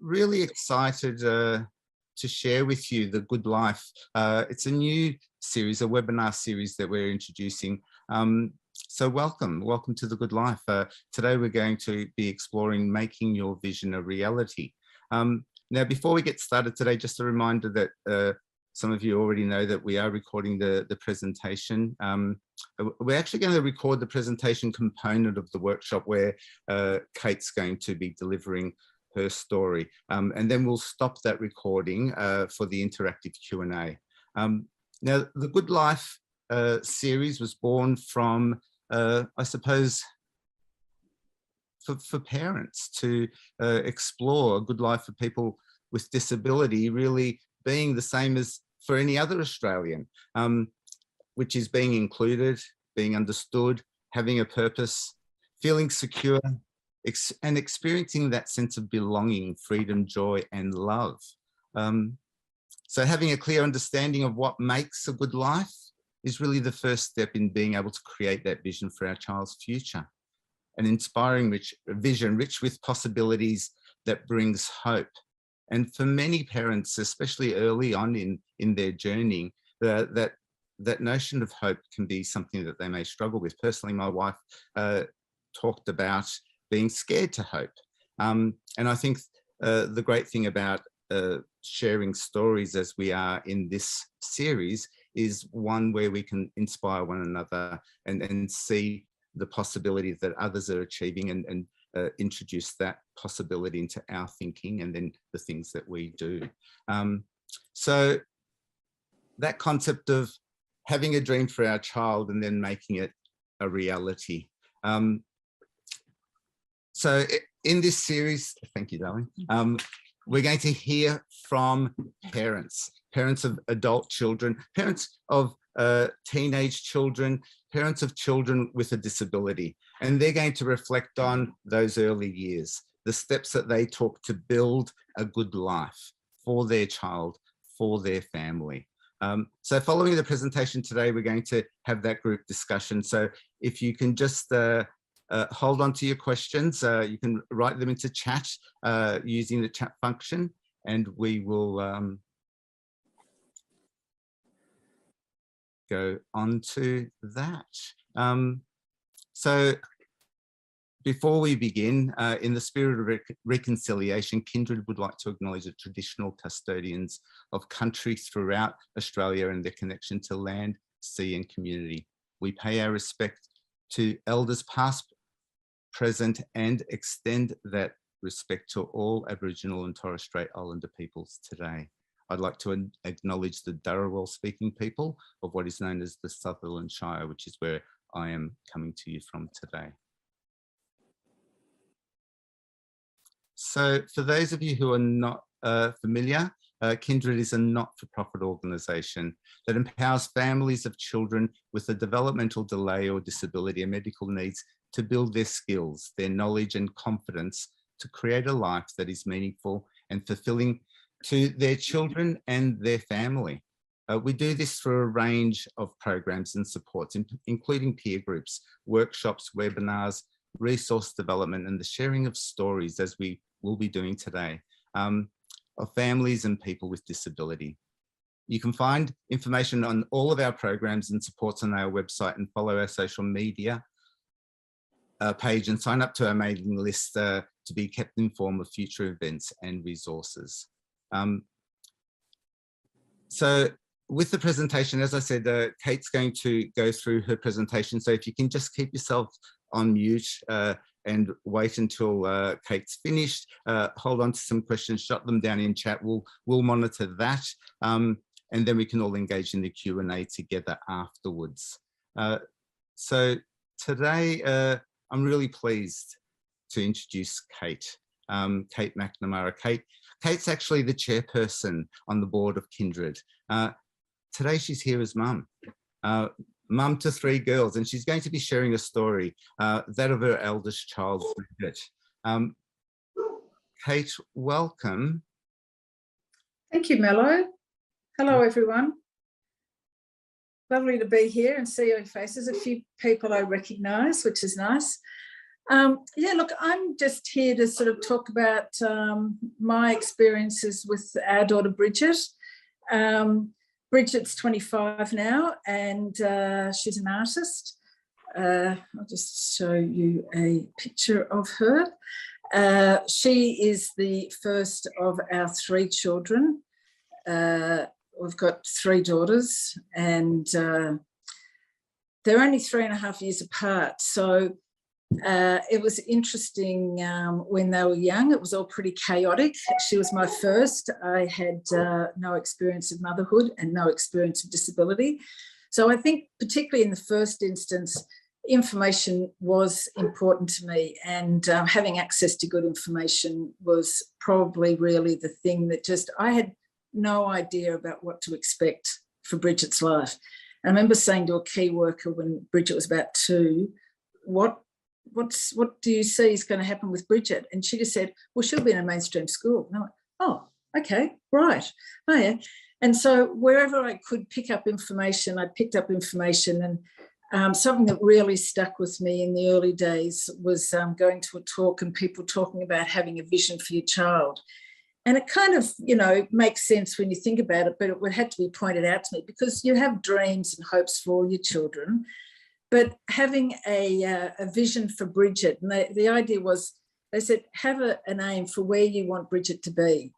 Really excited to share with you The Good Life. It's a new series, a webinar series that we're introducing. So welcome to The Good Life. Today we're going to be exploring making your vision a reality. Now, before we get started today, just a reminder that some of you already know that we are recording the presentation. We're actually going to record the presentation component of the workshop where Kate's going to be delivering her story, and then we'll stop that recording for the interactive Q&A. Now, the Good Life series was born from, I suppose, for parents to explore a good life for people with disability really being the same as for any other Australian, which is being included, being understood, having a purpose, feeling secure, and experiencing that sense of belonging, freedom, joy, and love. So having a clear understanding of what makes a good life is really the first step in being able to create that vision for our child's future. An inspiring vision, rich with possibilities that brings hope. And for many parents, especially early on in their journey, that notion of hope can be something that they may struggle with. Personally, my wife talked about being scared to hope. And I think the great thing about sharing stories as we are in this series is one where we can inspire one another and see the possibilities that others are achieving and introduce that possibility into our thinking and then the things that we do. So that concept of having a dream for our child and then making it a reality. So in this series, thank you, darling, we're going to hear from parents of adult children, parents of teenage children, parents of children with a disability. And they're going to reflect on those early years, the steps that they took to build a good life for their child, for their family. So following the presentation today, we're going to have that group discussion. So if you can just hold on to your questions, you can write them into chat using the chat function, and we will go on to that. So before we begin, in the spirit of reconciliation, Kindred would like to acknowledge the traditional custodians of country throughout Australia and their connection to land, sea and community. We pay our respect to elders past, present, and extend that respect to all Aboriginal and Torres Strait Islander peoples today. I'd like to acknowledge the Dharawal speaking people of what is known as the Sutherland Shire, which is where I am coming to you from today. So for those of you who are not familiar, Kindred is a not-for-profit organisation that empowers families of children with a developmental delay or disability and medical needs to build their skills, their knowledge and confidence to create a life that is meaningful and fulfilling to their children and their family. We do this through a range of programs and supports, including peer groups, workshops, webinars, resource development, and the sharing of stories, as we will be doing today, of families and people with disability. You can find information on all of our programs and supports on our website and follow our social media page and sign up to our mailing list to be kept informed of future events and resources. So with the presentation, as I said, Kate's going to go through her presentation. So if you can just keep yourself on mute and wait until Kate's finished, hold on to some questions, jot them down in chat. We'll monitor that, and then we can all engage in the Q&A together afterwards. So today, I'm really pleased to introduce Kate, Kate McNamara. Kate's actually the chairperson on the board of Kindred. Today she's here as mum to 3 girls, and she's going to be sharing a story, that of her eldest child, Bridget. Kate, welcome. Thank you, Mello. Hello, everyone. Lovely to be here and see your faces. A few people I recognise, which is nice. Yeah, look, I'm just here to sort of talk about my experiences with our daughter Bridget. Bridget's 25 now, and she's an artist. I'll just show you a picture of her. She is the first of our 3 children. We've got 3 daughters, and they're only 3.5 years apart. So it was interesting when they were young. It was all pretty chaotic. She was my first. I had no experience of motherhood and no experience of disability. So I think particularly in the first instance, information was important to me, and having access to good information was probably really the thing that just, I had no idea about what to expect for Bridget's life. I remember saying to a key worker when Bridget was about 2, what do you see is going to happen with Bridget? And she just said, well, she'll be in a mainstream school. And I went, oh, okay, right. Oh, yeah. And so wherever I could pick up information, I picked up information. And something that really stuck with me in the early days was going to a talk and people talking about having a vision for your child. And it kind of, you know, makes sense when you think about it, but it had to be pointed out to me because you have dreams and hopes for all your children. But having a vision for Bridget, and the idea was, they said, have an aim for where you want Bridget to be.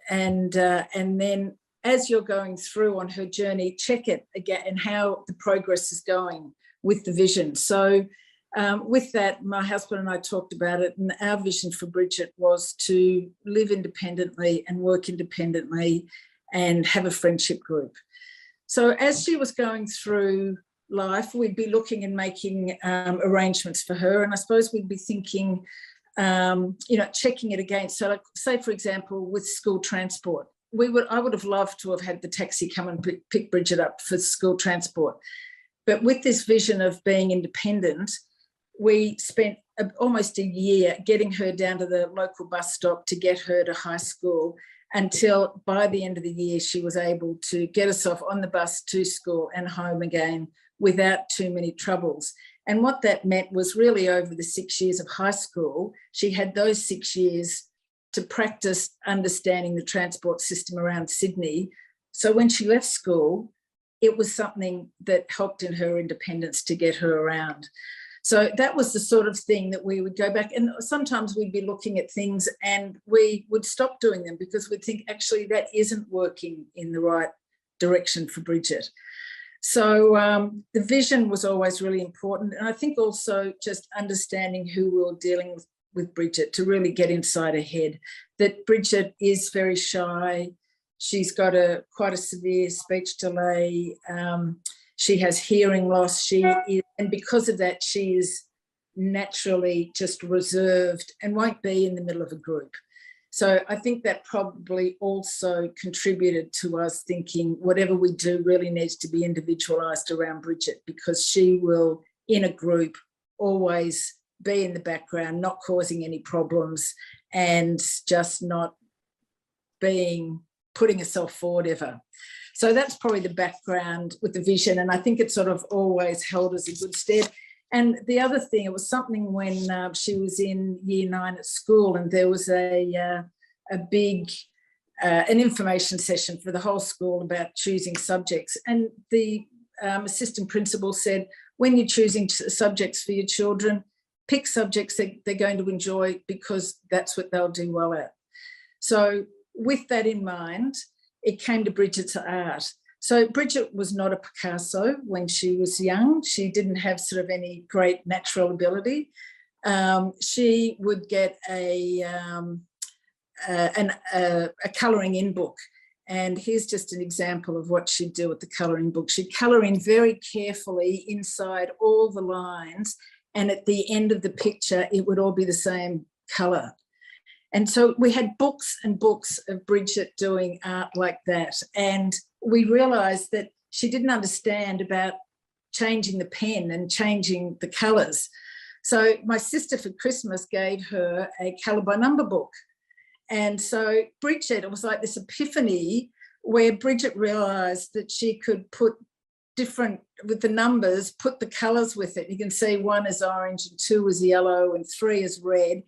And then as you're going through on her journey, check it again and how the progress is going with the vision. So with that, my husband and I talked about it, and our vision for Bridget was to live independently and work independently and have a friendship group. So as she was going through life, we'd be looking and making arrangements for her. And I suppose we'd be thinking, you know, checking it against. So like, say, for example, with school transport, I would have loved to have had the taxi come and pick Bridget up for school transport. But with this vision of being independent, we spent almost a year getting her down to the local bus stop to get her to high school, until by the end of the year, she was able to get herself on the bus to school and home again without too many troubles. And what that meant was really over the 6 years of high school, she had those 6 years to practice understanding the transport system around Sydney. So when she left school, it was something that helped in her independence to get her around. So that was the sort of thing that we would go back, and sometimes we'd be looking at things and we would stop doing them because we'd think, actually, that isn't working in the right direction for Bridget. So the vision was always really important. And I think also just understanding who we were dealing with Bridget to really get inside her head, that Bridget is very shy. She's got quite a severe speech delay. She has hearing loss. And because of that, she is naturally just reserved and won't be in the middle of a group. So I think that probably also contributed to us thinking whatever we do really needs to be individualised around Bridget, because she will, in a group, always be in the background, not causing any problems and just not putting herself forward ever. So that's probably the background with the vision, and I think it sort of always held us in good stead. And the other thing, it was something when she was in year 9 at school, and there was a big an information session for the whole school about choosing subjects. And the assistant principal said, when you're choosing subjects for your children, pick subjects that they're going to enjoy, because that's what they'll do well at. So with that in mind, it came to Bridget's art. So Bridget was not a Picasso when she was young. She didn't have sort of any great natural ability. She would get a colouring in book. And here's just an example of what she'd do with the colouring book. She'd colour in very carefully inside all the lines, and at the end of the picture, it would all be the same colour. And so we had books and books of Bridget doing art like that. And we realised that she didn't understand about changing the pen and changing the colours. So my sister for Christmas gave her a colour by number book. And so Bridget, it was like this epiphany where Bridget realised that she could put different with the numbers, put the colours with it. You can see 1 is orange and 2 is yellow and 3 is red.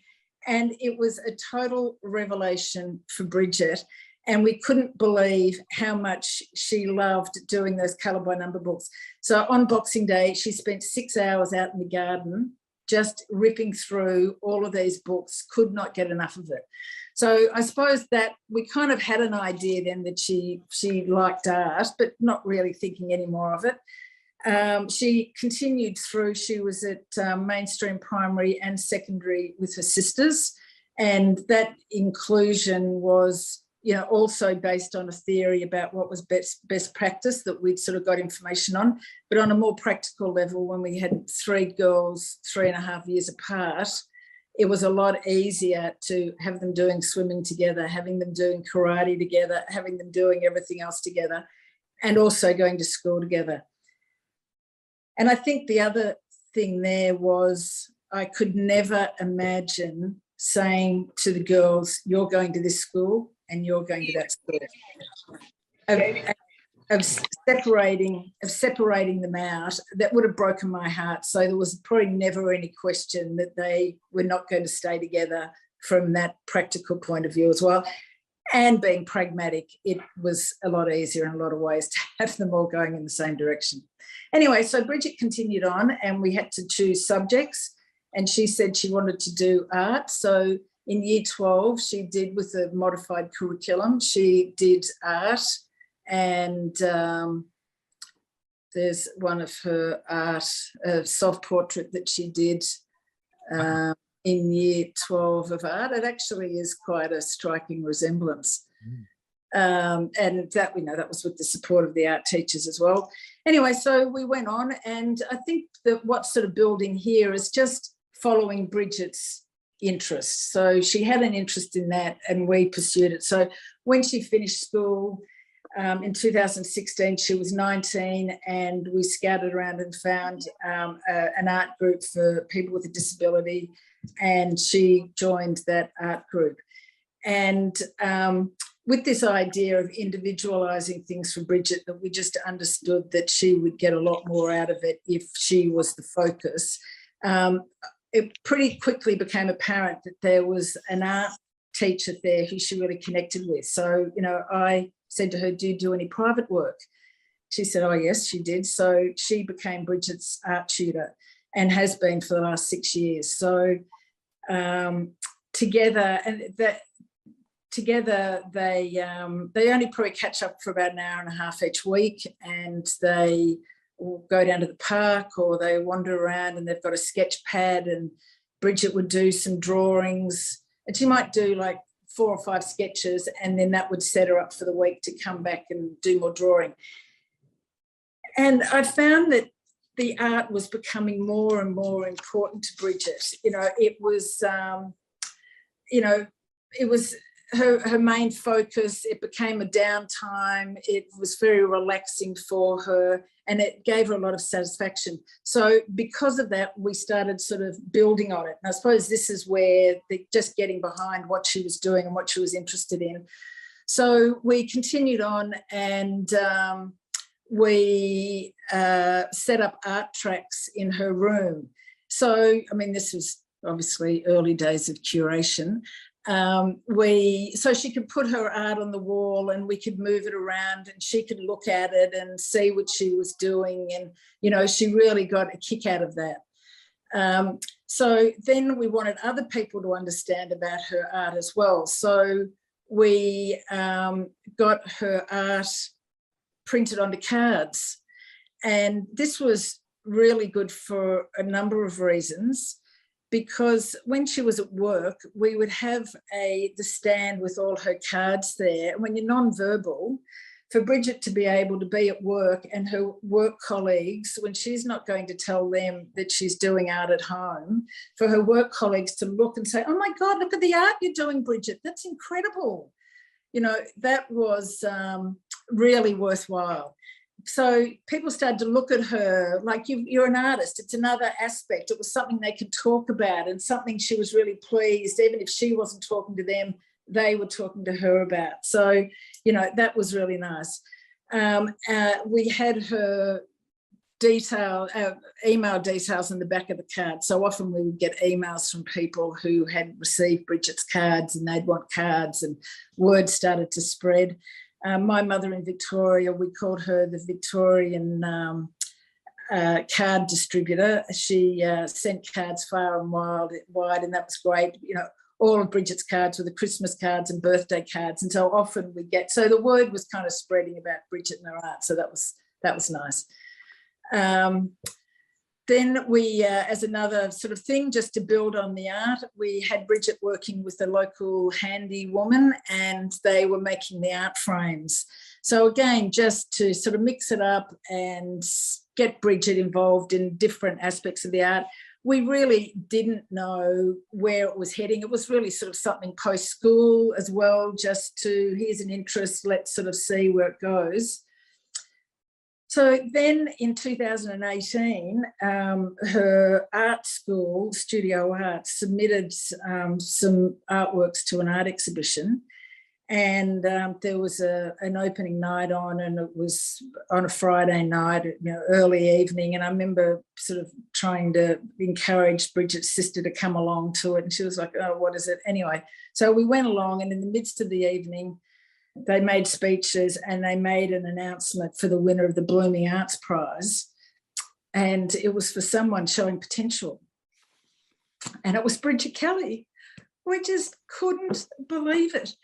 And it was a total revelation for Bridget. And we couldn't believe how much she loved doing those colour by number books. So on Boxing Day, she spent 6 hours out in the garden just ripping through all of these books, could not get enough of it. So I suppose that we kind of had an idea then that she liked art, but not really thinking any more of it. She continued through. She was at mainstream primary and secondary with her sisters, and that inclusion was, you know, also based on a theory about what was best practice that we'd sort of got information on. But on a more practical level, when we had 3 girls 3.5 years apart, it was a lot easier to have them doing swimming together, having them doing karate together, having them doing everything else together, and also going to school together. And I think the other thing there was I could never imagine saying to the girls, you're going to this school and you're going to that school. Of separating them out, that would have broken my heart. So there was probably never any question that they were not going to stay together from that practical point of view as well. And being pragmatic, it was a lot easier in a lot of ways to have them all going in the same direction. Anyway, so Bridget continued on and we had to choose subjects, and she said she wanted to do art. So in year 12, she did, with a modified curriculum, she did art. And there's one of her art, a self-portrait that she did in year 12 of art. It actually is quite a striking resemblance. And that, we know, that was with the support of the art teachers as well. Anyway, so we went on, and I think that what's sort of building here is just following Bridget's interests. So she had an interest in that and we pursued it. So when she finished school, in 2016, she was 19, and we scouted around and found an art group for people with a disability, and she joined that art group. And with this idea of individualising things for Bridget, that we just understood that she would get a lot more out of it if she was the focus, it pretty quickly became apparent that there was an art teacher there who she really connected with. So, you know, I said to her, do you do any private work? She said, oh, yes, she did. So she became Bridget's art tutor and has been for the last 6 years. So together they only probably catch up for about an hour and a half each week, and they will go down to the park or they wander around, and they've got a sketch pad, and Bridget would do some drawings, and she might do like 4 or 5 sketches, and then that would set her up for the week to come back and do more drawing. And I found that the art was becoming more and more important to Bridget. You know, it was, it was her main focus. It became a downtime. It was very relaxing for her, and it gave her a lot of satisfaction. So because of that, we started sort of building on it. And I suppose this is where just getting behind what she was doing and what she was interested in. So we continued on, and we set up art tracks in her room. So, I mean, this was obviously early days of curation. So she could put her art on the wall, and we could move it around, and she could look at it and see what she was doing. And, you know, she really got a kick out of that. So then we wanted other people to understand about her art as well. So we got her art printed onto cards. And this was really good for a number of reasons, because when she was at work, we would have the stand with all her cards there. And when you're non-verbal, for Bridget to be able to be at work and her work colleagues, when she's not going to tell them that she's doing art at home, for her work colleagues to look and say, oh my God, look at the art you're doing, Bridget, that's incredible. You know, that was really worthwhile. So people started to look at her like, you're an artist. It's another aspect. It was something they could talk about, and something she was really pleased, even if she wasn't talking to them, they were talking to her about. So, you know, that was really nice. We had her email details in the back of the card. So often we would get emails from people who had received Bridget's cards and they'd want cards, and word started to spread. My mother in Victoria, we called her the Victorian card distributor. She sent cards far and wide, and that was great. You know, all of Bridget's cards were the Christmas cards and birthday cards, and so often we get, so the word was kind of spreading about Bridget and her art, so that was nice. Then we, as another sort of thing, just to build on the art, we had Bridget working with a local handy woman, and they were making the art frames. So again, just to sort of mix it up and get Bridget involved in different aspects of the art. We really didn't know where it was heading. It was really sort of something post-school as well, just to, here's an interest, let's sort of see where it goes. So then in 2018, her art school, Studio Arts, submitted some artworks to an art exhibition, and there was an opening night on, and it was on a Friday night, you know, early evening, and I remember sort of trying to encourage Bridget's sister to come along to it, and she was like, oh, what is it? Anyway, so we went along, and in the midst of the evening, they made speeches and they made an announcement for the winner of the Blooming Arts Prize. And it was for someone showing potential. And it was Bridget Kelly. We just couldn't believe it.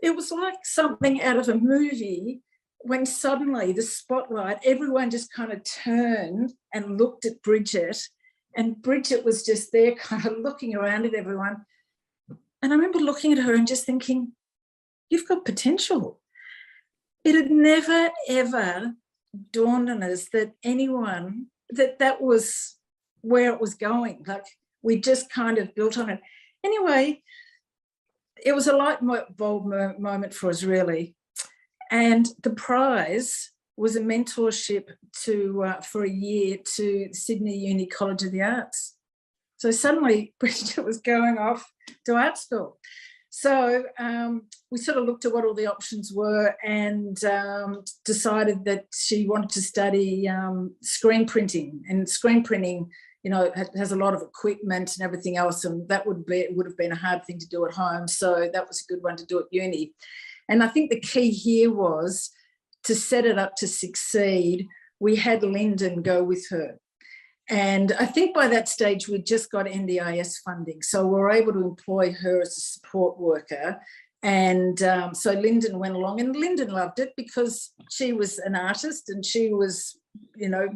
It was like something out of a movie when suddenly the spotlight, everyone just kind of turned and looked at Bridget, and Bridget was just there kind of looking around at everyone. And I remember looking at her and just thinking, you've got potential. It had never, ever dawned on us that anyone, that was where it was going. Like, we just kind of built on it. Anyway, it was a light bulb moment for us, really. And the prize was a mentorship for a year to Sydney Uni College of the Arts. So suddenly Bridget was going off to art school. So we sort of looked at what all the options were, and decided that she wanted to study screen printing. And screen printing, you know, has a lot of equipment and everything else, and that would have been a hard thing to do at home. So that was a good one to do at uni. And I think the key here was to set it up to succeed. We had Lyndon go with her. And I think by that stage, we'd just got NDIS funding. So we were able to employ her as a support worker. And so Lyndon went along, and Lyndon loved it because she was an artist and she was, you know,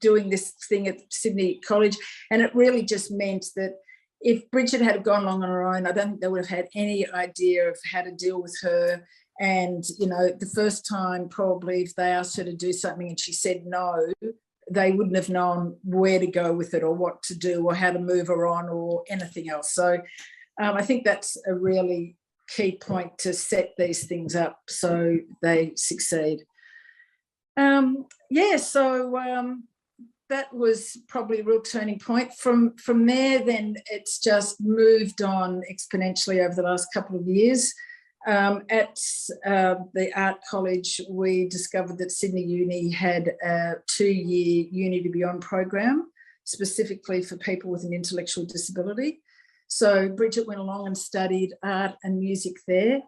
doing this thing at Sydney College. And it really just meant that if Bridget had gone along on her own, I don't think they would have had any idea of how to deal with her. And, you know, the first time probably if they asked her to do something and she said no, they wouldn't have known where to go with it or what to do or how to move her on or anything else. So I think that's a really key point, to set these things up so they succeed. That was probably a real turning point. From there, then it's just moved on exponentially over the last couple of years. At the art college, we discovered that Sydney Uni had a 2-year Uni to Beyond program, specifically for people with an intellectual disability. So Bridget went along and studied art and music there.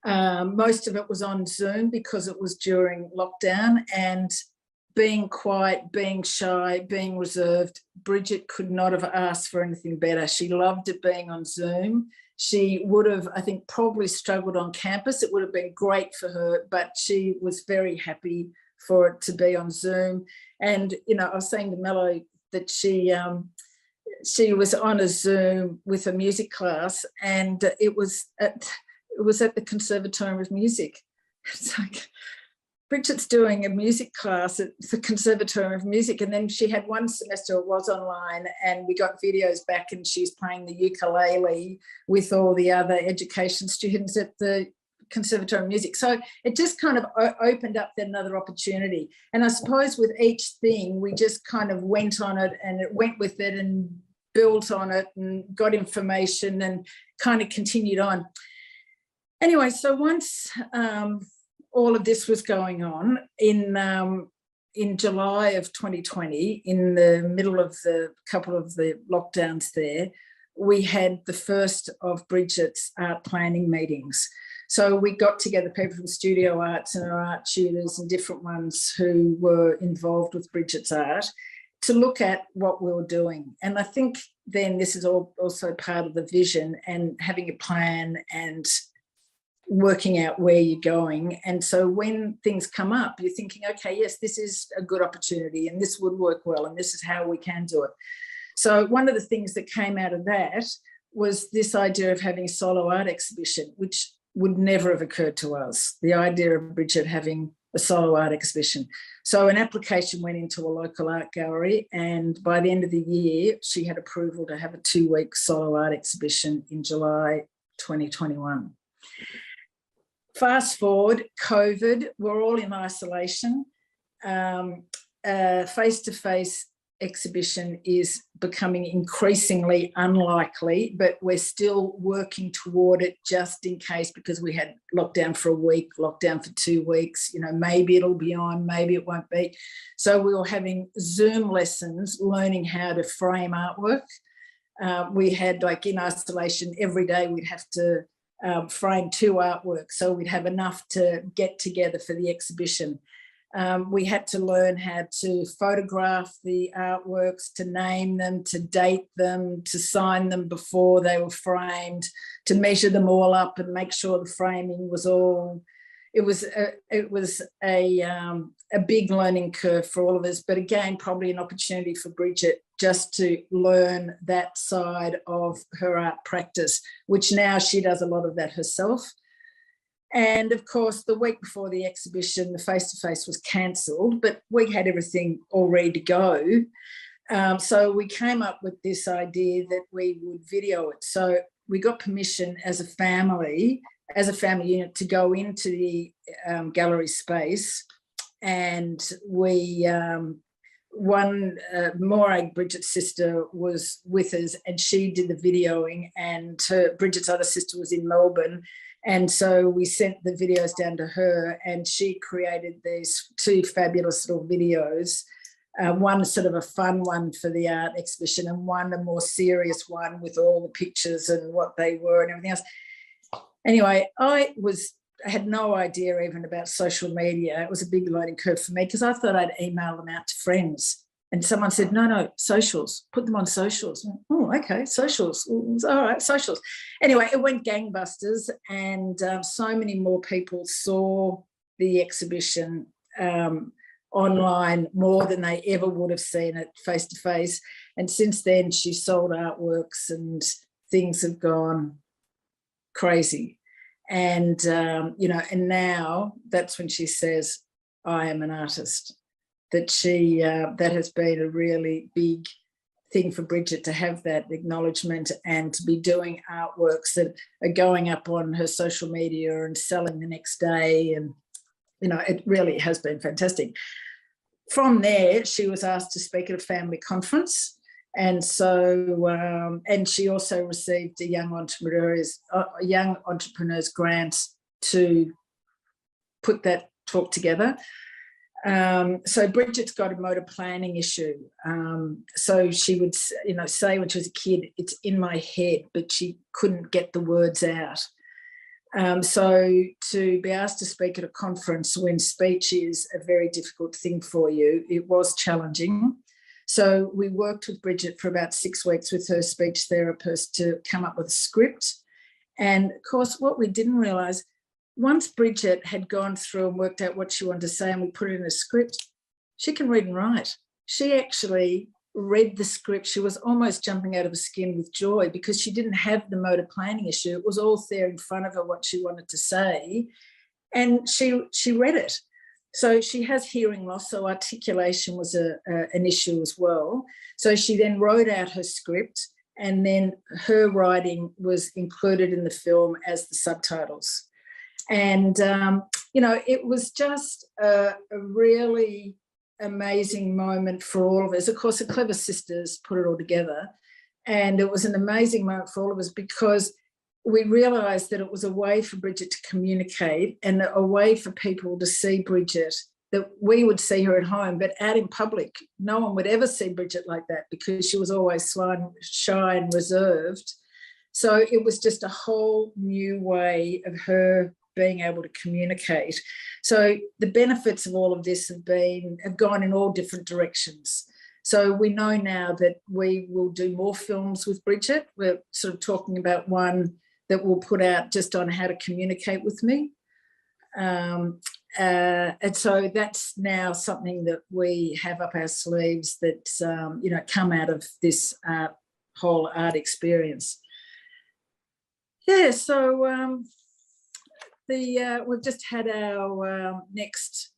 Most of it was on Zoom because it was during lockdown, and being quiet, being shy, being reserved, Bridget could not have asked for anything better. She loved it being on Zoom. She would have, I think, probably struggled on campus. It would have been great for her, but she was very happy for it to be on Zoom. And, you know, I was saying to Mello that she was on a Zoom with a music class, and it was at the Conservatorium of Music. It's like, Bridget's doing a music class at the Conservatorium of Music, and then she had one semester it was online, and we got videos back and she's playing the ukulele with all the other education students at the Conservatorium of Music. So it just kind of opened up that another opportunity. And I suppose with each thing, we just kind of went on it, and it went with it and built on it and got information and kind of continued on. Anyway, so once all of this was going on, in in July of 2020, in the middle of the couple of the lockdowns there, we had the first of Bridget's art planning meetings. So we got together people from Studio Arts and our art tutors and different ones who were involved with Bridget's art to look at what we were doing. And I think then this is also part of the vision and having a plan and working out where you're going. And so when things come up, you're thinking, okay, yes, this is a good opportunity and this would work well and this is how we can do it. So one of the things that came out of that was this idea of having a solo art exhibition, which would never have occurred to us, the idea of Bridget having a solo art exhibition. So an application went into a local art gallery, and by the end of the year, she had approval to have a 2-week solo art exhibition in July 2021. Fast forward, COVID, we're all in isolation. Face-to-face exhibition is becoming increasingly unlikely, but we're still working toward it just in case, because we had lockdown for a week, lockdown for 2 weeks, maybe it'll be on, maybe it won't be. So we were having Zoom lessons, learning how to frame artwork. We had, like, in isolation, every day we'd have to frame 2 artworks, so we'd have enough to get together for the exhibition. We had to learn how to photograph the artworks, to name them, to date them, to sign them before they were framed, to measure them all up and make sure the framing was all. It was a big learning curve for all of us, but again, probably an opportunity for Bridget just to learn that side of her art practice, which now she does a lot of that herself. And of course, the week before the exhibition, the face-to-face was cancelled, but we had everything all ready to go. So we came up with this idea that we would video it. So we got permission as a family unit, to go into the gallery space. And we, Morag, Bridget's sister, was with us, and she did the videoing, and Bridget's other sister was in Melbourne. And so we sent the videos down to her, and she created these 2 fabulous little videos, one sort of a fun one for the art exhibition and one a more serious one with all the pictures and what they were and everything else. Anyway, I had no idea even about social media. It was a big learning curve for me, because I thought I'd email them out to friends. And someone said, no, socials, put them on socials. Oh, okay, socials. All right, socials. Anyway, it went gangbusters, and so many more people saw the exhibition online more than they ever would have seen it face-to-face. And since then, she sold artworks and things have gone crazy. And, and now that's when she says, I am an artist. That has been a really big thing for Bridget, to have that acknowledgement and to be doing artworks that are going up on her social media and selling the next day. And, it really has been fantastic. From there, she was asked to speak at a family conference. And so, and she also received a young entrepreneurs grant to put that talk together. So Bridget's got a motor planning issue. So she would, say when she was a kid, it's in my head, but she couldn't get the words out. So to be asked to speak at a conference when speech is a very difficult thing for you, it was challenging. So we worked with Bridget for about 6 weeks with her speech therapist to come up with a script. And of course, what we didn't realise, once Bridget had gone through and worked out what she wanted to say and we put it in a script, she can read and write. She actually read the script. She was almost jumping out of her skin with joy, because she didn't have the motor planning issue. It was all there in front of her, what she wanted to say, and she read it. So she has hearing loss, so articulation was an issue as well. So she then wrote out her script, and then her writing was included in the film as the subtitles. And, it was just a really amazing moment for all of us. Of course, the Clever Sisters put it all together, and it was an amazing moment for all of us, because we realised that it was a way for Bridget to communicate and a way for people to see Bridget that we would see her at home, but out in public, no one would ever see Bridget like that because she was always shy and reserved. So it was just a whole new way of her being able to communicate. So the benefits of all of this have gone in all different directions. So we know now that we will do more films with Bridget. We're sort of talking about one that we'll put out just on how to communicate with me. And so that's now something that we have up our sleeves that, come out of this whole art experience. Yeah, so we've just had our next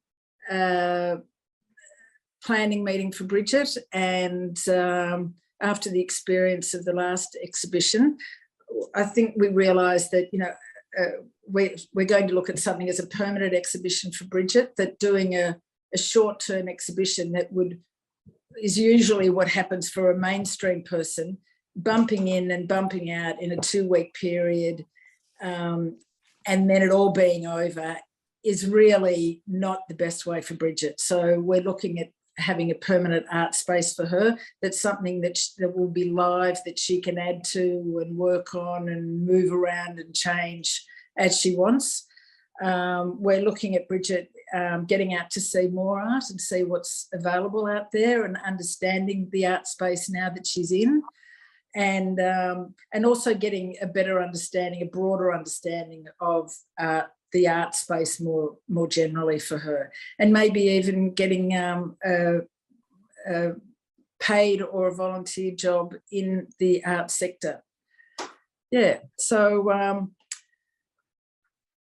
planning meeting for Bridget, and after the experience of the last exhibition, I think we realised that, we're going to look at something as a permanent exhibition for Bridget, that doing a short-term exhibition that is usually what happens for a mainstream person, bumping in and bumping out in a 2-week period, and then it all being over, is really not the best way for Bridget. So we're looking at having a permanent art space for her. That's something that will be live, that she can add to and work on and move around and change as she wants. We're looking at Bridget getting out to see more art and see what's available out there, and understanding the art space now that she's in, and also getting a better understanding, a broader understanding of the art space more generally for her, and maybe even getting a paid or a volunteer job in the art sector. Yeah, so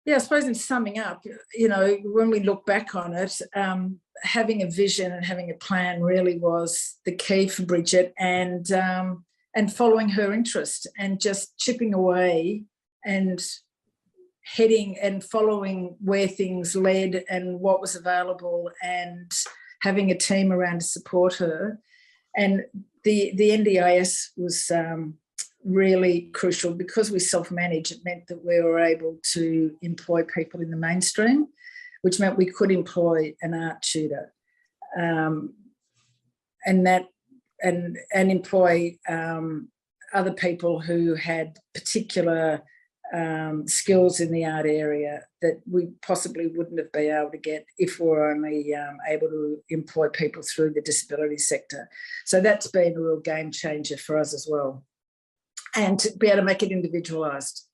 I suppose in summing up, when we look back on it, having a vision and having a plan really was the key for Bridget, and following her interest and just chipping away and heading and following where things led and what was available, and having a team around to support her. And the NDIS was really crucial because we self-manage. It meant that we were able to employ people in the mainstream, which meant we could employ an art tutor, and employ other people who had particular skills in the art area that we possibly wouldn't have been able to get if we were only able to employ people through the disability sector. So that's been a real game changer for us as well, and to be able to make it individualised.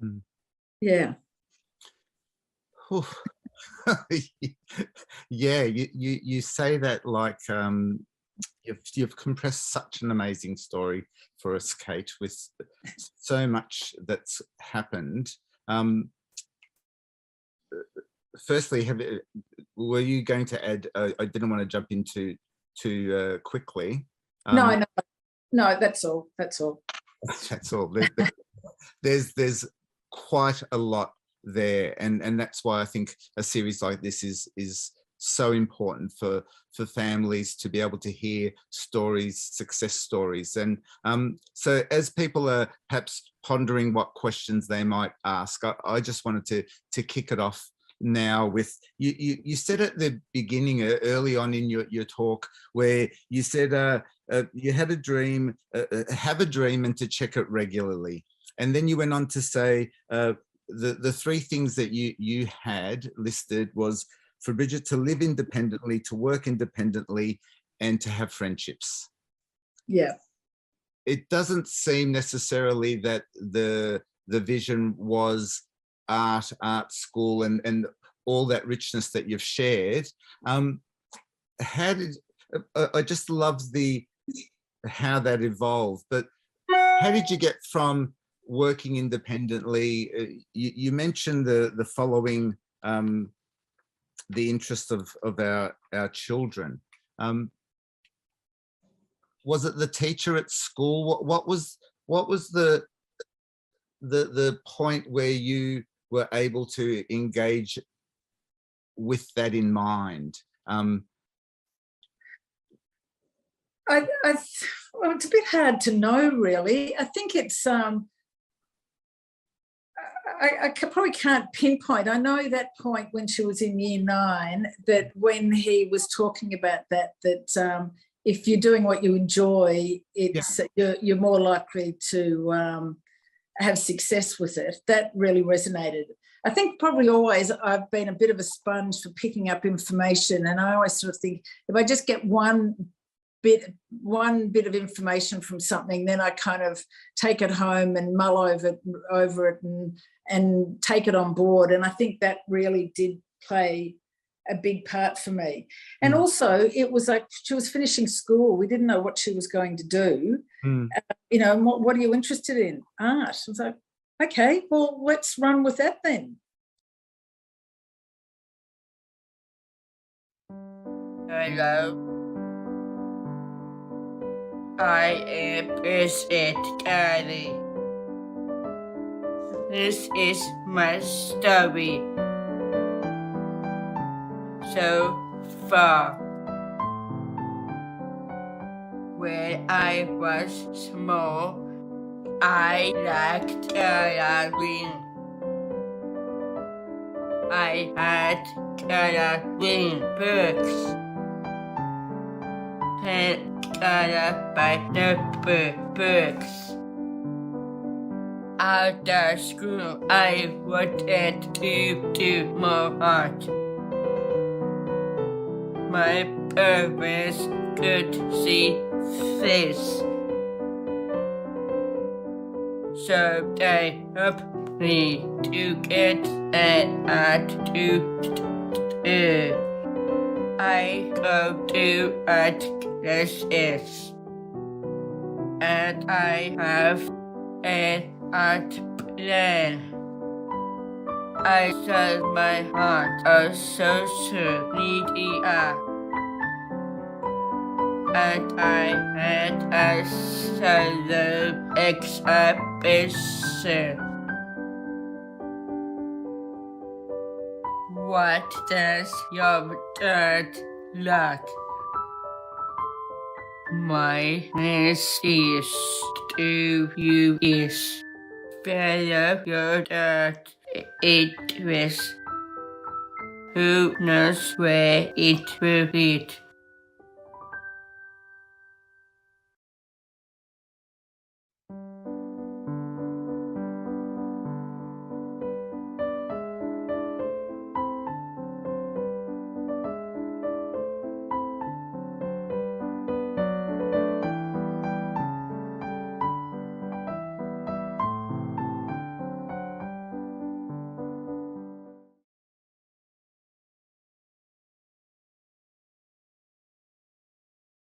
Mm. Yeah. Yeah, you say that like you've compressed such an amazing story for us, Kate, with so much that's happened. Firstly, were you going to add? I didn't want to jump into too quickly. No, that's all. That's all. That's all. There's quite a lot there, and that's why I think a series like this is so important for families to be able to hear stories, success stories. And so as people are perhaps pondering what questions they might ask, I just wanted to kick it off now with, you said at the beginning, early on in your talk, where you said you had a dream, have a dream and to check it regularly. And then you went on to say the 3 things that you had listed was for Bridget to live independently, to work independently, and to have friendships. Yeah. It doesn't seem necessarily that the vision was art school, and all that richness that you've shared. I just love how that evolved, but how did you get from working independently? You mentioned the following, the interest of our children. Was it the teacher at school? What was the point where you were able to engage with that in mind? Well, it's a bit hard to know, really. I think it's probably can't pinpoint. I know that point when she was in year 9, that when he was talking about that if you're doing what you enjoy, it's you're more likely to have success with it. That really resonated. I think probably always I've been a bit of a sponge for picking up information, and I always sort of think if I just get one bit of information from something, then I kind of take it home and mull over it and take it on board. And I think that really did play a big part for me. And also it was like she was finishing school. We didn't know what she was going to do. What are you interested in? Art. I was like, okay, well, let's run with that then. Hello. I am Bridget Kelly. This is my story. So far, when I was small, I liked coloring. I had coloring books and color by notebook books. After school, I wanted to do more art. My parents could see this, so they helped me to get an art tutor. I go to art classes, and I have an art plan. I sell my art on social media, and I had a solo exhibition. What does your dad like? My answer to you is follow your dad's interest. Who knows where it will lead?